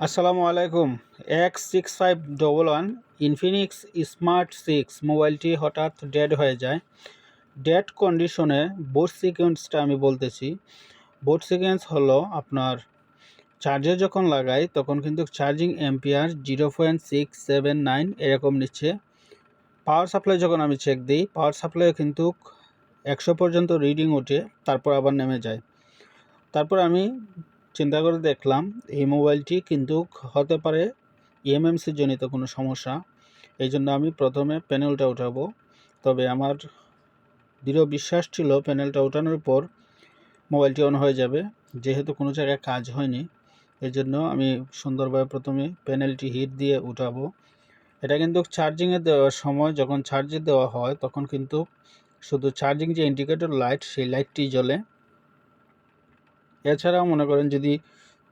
আসসালামু আলাইকুম। X6511 Infinix smart 6 মোবাইলটি হঠাৎ ডেড হয়ে যায়। ডেড কন্ডিশনে বুট সিকোয়েন্সটা আমি বলতেছি। বুট সিকোয়েন্স হলো আপনার চার্জে যখন লাগাই তখন কিন্তু চার্জিং অ্যাম্পিয়ার 0.679 এরকম নিচ্ছে। পাওয়ার সাপ্লাই যখন আমি চেক দিই, পাওয়ার সাপ্লাই কিন্তু 100 পর্যন্ত রিডিং ওঠে, তারপর আবার নেমে যায়। তারপর আমি চিন্তা করে দেখলাম এই মোবাইলটি কিন্তু হতে পারে ইএমএমসি জনিত কোনো সমস্যা। এই জন্য আমি প্রথমে প্যানেলটা উঠাবো। তবে আমার দৃঢ় বিশ্বাস ছিল প্যানেলটা ওঠানোর পর মোবাইলটি অন হয়ে যাবে, যেহেতু কোনো জায়গায় কাজ হয়নি। এই জন্য আমি সুন্দরভাবে প্রথমে প্যানেলটি হিট দিয়ে উঠাবো। এটা কিন্তু চার্জিংয়ে দেওয়ার সময়, যখন চার্জে দেওয়া হয় তখন কিন্তু শুধু চার্জিং যে ইন্ডিকেটর লাইট, সেই লাইটটি জ্বলে। এছাড়াও মনে করেন যদি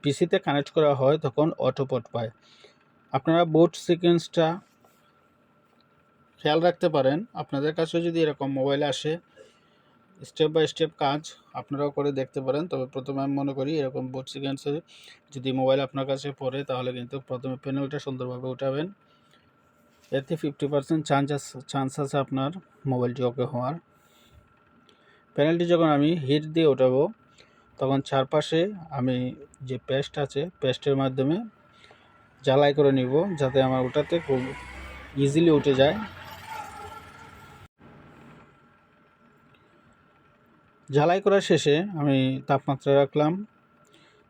পিসিতে কানেক্ট করা হয় তখন অটোপট পায়। আপনারা বুট সিকোয়েন্সটা খেয়াল রাখতে পারেন। আপনাদের কাছে যদি এরকম মোবাইল আসে, স্টেপ বাই স্টেপ কাজ আপনারাও করে দেখতে পারেন। তবে প্রথমে আমি মনে করি এরকম বুট সিকোয়েন্সে যদি মোবাইল আপনার কাছে পড়ে, তাহলে কিন্তু প্রথমে প্যানেলটা সুন্দরভাবে উঠাবেন। এতে 50% চান্স আছে আপনার মোবাইলটি ওকে হওয়ার। প্যানেলটি যখন আমি হিট দিয়ে উঠাবো তখন চারপাশে আমি যে পেস্ট আছে, পেস্টের মাধ্যমে জ্বালাই করে নিব, যাতে আমার ওটাতে খুব ইজিলি উঠে যায়। ঝালাই করার শেষে আমি তাপমাত্রা রাখলাম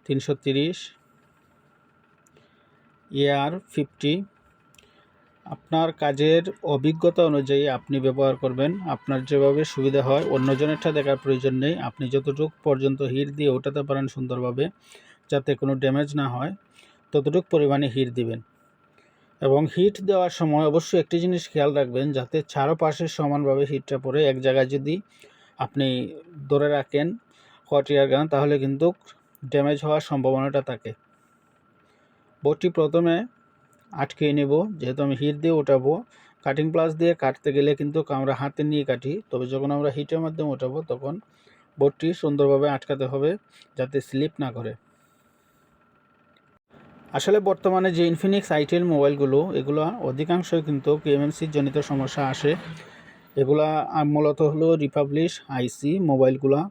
330 AR50। আপনার কাজের অভিজ্ঞতা অনুযায়ী আপনি ব্যবহার করবেন, আপনার যেভাবে সুবিধা হয়। অন্যজনেরটা দেখার প্রয়োজন নেই। আপনি যতটুকু পর্যন্ত হিট দিয়ে ওঠাতে পারেন সুন্দরভাবে, যাতে কোনো ড্যামেজ না হয়, ততটুকু পরিমাণে হিট দিবেন। এবং হিট দেওয়ার সময় অবশ্যই একটি জিনিস খেয়াল রাখবেন, যাতে চারপাশে সমানভাবে হিটটা পড়ে। এক জায়গায় যদি আপনি ধরে রাখেন হট এয়ার গান, তাহলে কিন্তু ড্যামেজ হওয়ার সম্ভাবনাটা থাকে। বোর্ডটি প্রথমে আটকে নেব, যেহেতু আমি হিট দিয়ে ওঠাবো। কাটিং প্লাস দিয়ে কাটতে গেলে কিন্তু আমরা হাতে নিয়ে কাটি, তবে যখন আমরা হিটের মাধ্যমে ওঠাবো তখন বোর্ডটি সুন্দরভাবে আটকাতে হবে, যাতে স্লিপ না করে। আসলে বর্তমানে যে ইনফিনিক্স আইটেল মোবাইলগুলো, এগুলো অধিকাংশই কিন্তু কেএমএমসির জনিত সমস্যা আসে। এগুলা মূলত হলো রিপাবলিশ আইসি মোবাইলগুলা,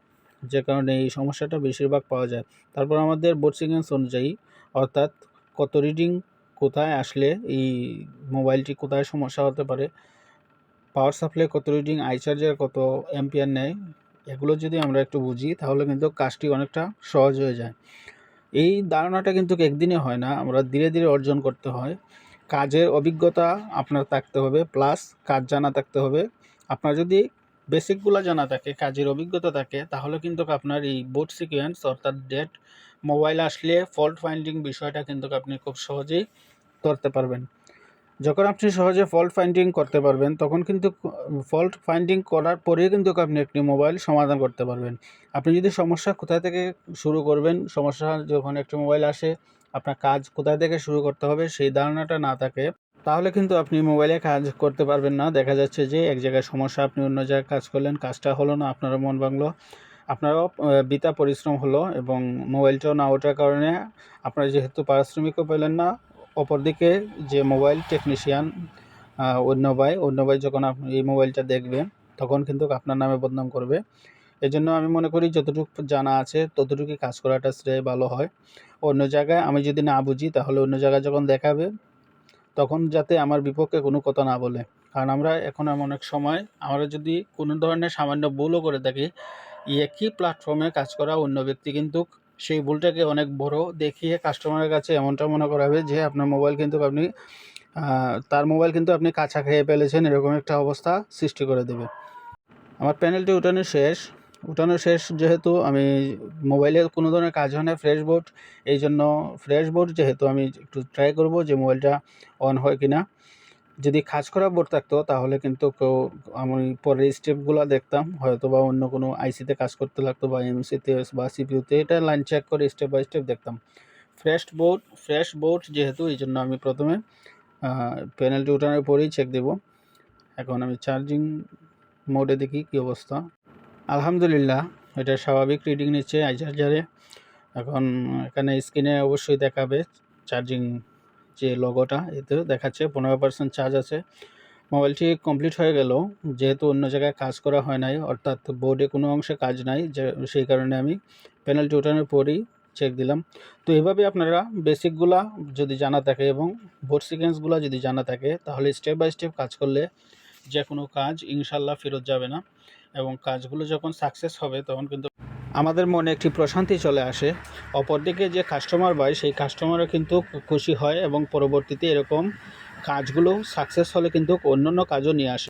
যে কারণে এই সমস্যাটা বেশিরভাগ পাওয়া যায়। তারপর আমাদের বোর্ড সিকোয়েন্স অনুযায়ী, অর্থাৎ কত রিডিং কোথায় আসলে এই মোবাইলটি কোথায় সমস্যা হতে পারে, পাওয়ার সাপ্লাই কত রিডিং, আই চার্জার কত অ্যাম্পিয়ার নেয়, এগুলো যদি আমরা একটু বুঝি তাহলে কিন্তু কাজটি অনেকটা সহজ হয়ে যায়। এই ধারণাটা কিন্তু একদিনে হয় না, আমরা ধীরে ধীরে অর্জন করতে হয়। কাজের অভিজ্ঞতা আপনার থাকতে হবে, প্লাস কাজ জানা থাকতে হবে। আপনার যদি বেসিকগুলো জানা থাকে, কাজের অভিজ্ঞতা থাকে, তাহলে কিন্তু আপনার এই বুট সিকোয়েন্স অর্থাৎ ডেড মোবাইল আসলে ফল্ট ফাইন্ডিং বিষয়টা কিন্তু আপনি খুব সহজেই করতে পারবেন। যখন আপনি সহজে ফল্ট ফাইন্ডিং করতে পারবেন, তখন কিন্তু ফল্ট ফাইন্ডিং করার পরেই কিন্তু আপনি একটি মোবাইল সমাধান করতে পারবেন। আপনি যদি সমস্যা কোথা থেকে শুরু করবেন, সমস্যা যখন একটি মোবাইল আসে, আপনার কাজ কোথা থেকে শুরু করতে হবে সেই ধারণাটা না থাকে, তাহলে কিন্তু আপনি মোবাইলে কাজ করতে পারবেন না। দেখা যাচ্ছে যে এক জায়গায় সমস্যা, আপনি অন্য জায়গায় কাজ করলেন, কাজটা হলো না, আপনারও মন ভাঙলো, আপনারও বৃথা পরিশ্রম হলো, এবং মোবাইলটাও না ওঠার কারণে আপনারা যেহেতু পারিশ্রমিকও পেলেন না, অপরদিকে যে মোবাইল টেকনিশিয়ান অন্য ভাই যখন আপনি এই মোবাইলটা দেখবেন, তখন কিন্তু আপনার নামে বদনাম করবে। এই জন্য আমি মনে করি যতটুকু জানা আছে ততটুকুই কাজ করাটা শ্রেয় ভালো হয়। অন্য জায়গায় আমি যদি না বুঝি, তাহলে অন্য জায়গায় যখন দেখাবে তখন যাতে আমার বিপক্ষে কোনো কথা না বলে। কারণ আমরা এখন এমন এক সময়, আমরা যদি কোনো ধরনের সামান্য ভুলও করে থাকি, একই প্ল্যাটফর্মে কাজ করা অন্য ব্যক্তি কিন্তু সেই ভুলটাকে অনেক বড় দেখিয়ে কাস্টমারের কাছে এমনটা মনে করাবে যে আপনার মোবাইল কিন্তু আপনি তার মোবাইল কিন্তু আপনি কাঁচা খেয়ে ফেলেছেন, এরকম একটা অবস্থা সৃষ্টি করে দেবে। আমার প্যানেলটি উঠানো শেষ যেহেতু আমি মোবাইলে কোনো ধরনের কাজ হয় না, ফ্রেশ বোর্ড, এই জন্য ফ্রেশ বোর্ড যেহেতু আমি একটু ট্রাই করব যে মোবাইলটা অন হয় কিনা। যদি কাজ করা বোর্ড থাকতো তাহলে কিন্তু আমি পরের স্টেপগুলো দেখতাম, হয়তো বা অন্য কোনো আইসিতে কাজ করতে লাগতো, বা এমসিতে বা সিপিইউতে, এটা লাইন চেক করে স্টেপ বাই স্টেপ দেখতাম। ফ্রেশ বোর্ড যেহেতু, এই জন্য আমি প্রথমে প্যানেলটি উঠানোর পরেই চেক দেব। এখন আমি চার্জিং মোডে দেখি কী অবস্থা। আলহামদুলিল্লাহ, এটা স্বাভাবিক রিডিং নিচ্ছে আই চার্জারে। এখন এখানে স্ক্রিনে অবশ্যই দেখাবে চার্জিং যে লোগোটা এতে দেখাচ্ছে 15% চার্জ আছে। মোবাইলটি কমপ্লিট হয়ে গেল, যেহেতু অন্য জায়গায় কাজ করা হয় নাই, অর্থাৎ বোর্ডে কোনো অংশে কাজ নাই, যে সেই কারণে আমি পেনাল্টি ওঠানোর পরেই চেক দিলাম। তো এভাবে আপনারা বেসিকগুলা যদি জানা থাকে এবং বোর্ড সিকোয়েন্সগুলো যদি জানা থাকে, তাহলে স্টেপ বাই স্টেপ কাজ করলে যে কোনো কাজ ইনশাল্লাহ ফেরত যাবে না, এবং কাজগুলো যখন সাকসেস হবে তখন কিন্তু আমাদের মনে একটি প্রশান্তি চলে আসে। অপরদিকে যে কাস্টমার পায় সেই কাস্টমারও কিন্তু খুশি হয় এবং পরবর্তীতে এরকম কাজগুলো সাকসেস হলে কিন্তু অন্যান্য কাজও নিয়ে আসে।